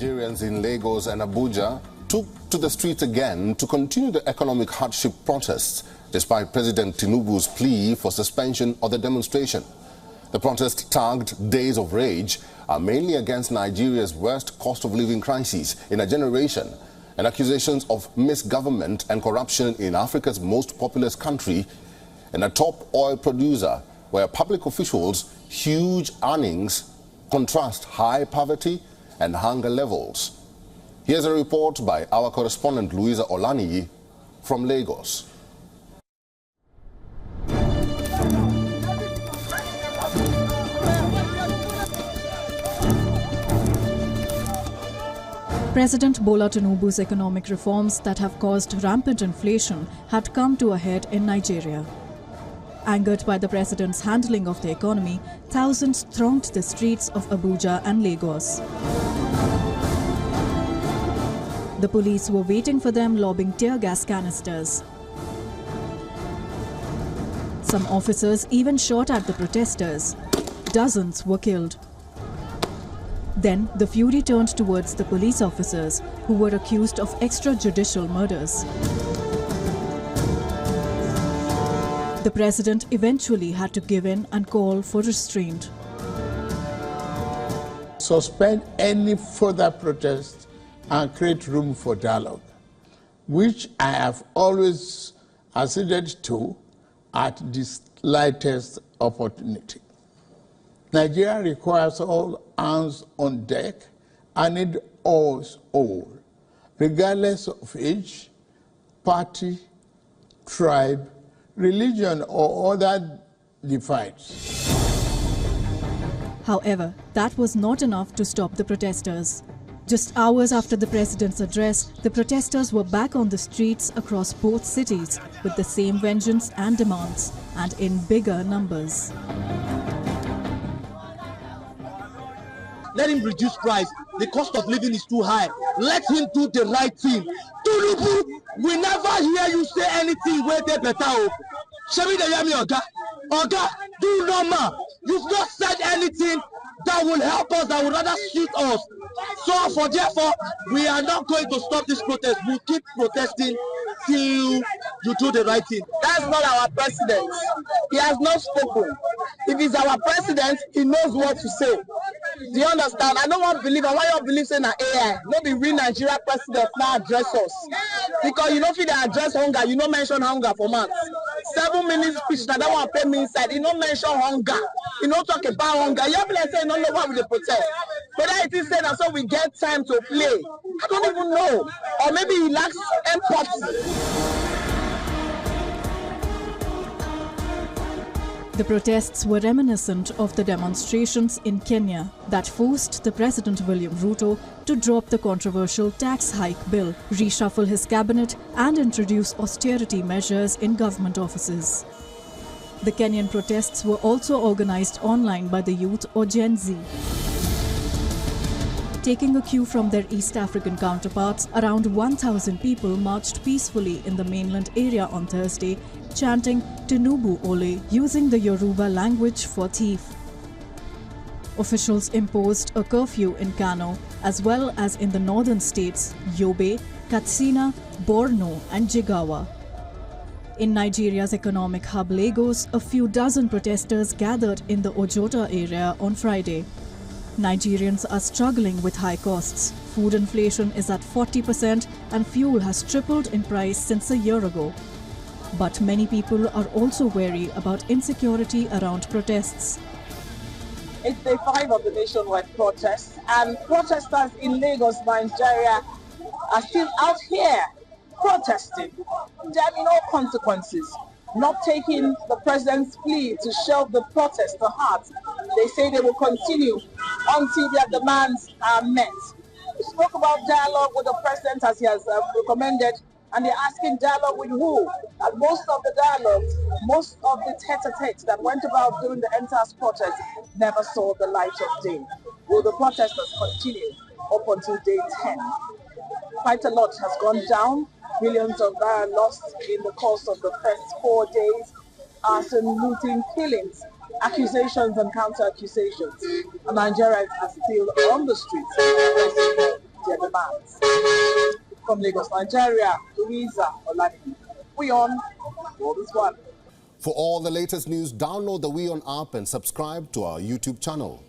Nigerians in Lagos and Abuja took to the streets again to continue the economic hardship protests, despite President Tinubu's plea for suspension of the demonstration. The protest, tagged Days of Rage, are mainly against Nigeria's worst cost of living crisis in a generation and accusations of misgovernment and corruption in Africa's most populous country and a top oil producer, where public officials' huge earnings contrast high poverty and hunger levels. Here's a report by our correspondent Louisa Olaniyi from Lagos. President Bola Tinubu's economic reforms that have caused rampant inflation had come to a head in Nigeria. Angered by the president's handling of the economy, thousands thronged the streets of Abuja and Lagos. The police were waiting for them, lobbing tear gas canisters. Some officers even shot at the protesters. Dozens were killed. Then the fury turned towards the police officers, who were accused of extrajudicial murders. The president eventually had to give in and call for restraint. Suspend any further protest and create room for dialogue, which I have always acceded to at the slightest opportunity. Nigeria requires all hands on deck and need us all, regardless of age, party, tribe, religion, or other divides. However, that was not enough to stop the protesters. Just hours after the president's address, the protesters were back on the streets across both cities with the same vengeance and demands, and in bigger numbers. Let him reduce price. The cost of living is too high. Let him do the right thing. Tinubu, we never hear you say anything where they better. Shall they hear me, Oga? Oga, do normal. You've not said anything that will help us, that will rather suit us. So therefore, we are not going to stop this protest. We'll keep protesting till you do the right thing. That's not our president. He has not spoken. If he's our president, he knows what to say. Do you understand? I don't want to believe, and why you believe in AI? Maybe we Nigerian president now address us. Because you know, if they address hunger, you don't mention hunger for months. 7 minutes speech, that don't want to pay me inside. You don't mention hunger. You don't talk about hunger. You have to say, no, what will they protest? Whether it is said that so we get time to play, I don't even know. Or maybe he lacks empathy. The protests were reminiscent of the demonstrations in Kenya that forced the President William Ruto to drop the controversial tax hike bill, reshuffle his cabinet, and introduce austerity measures in government offices. The Kenyan protests were also organized online by the youth, or Gen Z. Taking a cue from their East African counterparts, around 1,000 people marched peacefully in the mainland area on Thursday, chanting Tinubu Ole, using the Yoruba language for thief. Officials imposed a curfew in Kano, as well as in the northern states Yobe, Katsina, Borno and Jigawa. In Nigeria's economic hub Lagos, a few dozen protesters gathered in the Ojota area on Friday. Nigerians are struggling with high costs. Food inflation is at 40% and fuel has tripled in price since a year ago. But many people are also wary about insecurity around protests. It's day 5 of the nationwide protests, and protesters in Lagos, Nigeria are still out here protesting. There have been no consequences. Not taking the president's plea to shelve the protest to heart. They say they will continue until their demands are met. We spoke about dialogue with the president as he has recommended, and they're asking dialogue with who? And most of the dialogues, most of the tete-a-tete that went about during the entire protest never saw the light of day. Will the protesters continue up until day 10? Quite a lot has gone down. Millions of naira lost in the course of the first 4 days. Arson, looting, killings, accusations and counter-accusations. And Nigerians are still on the streets. their demands. From Lagos, Nigeria, Louisa Olani. WION, World is One. For all the latest news, download the WION app and subscribe to our YouTube channel.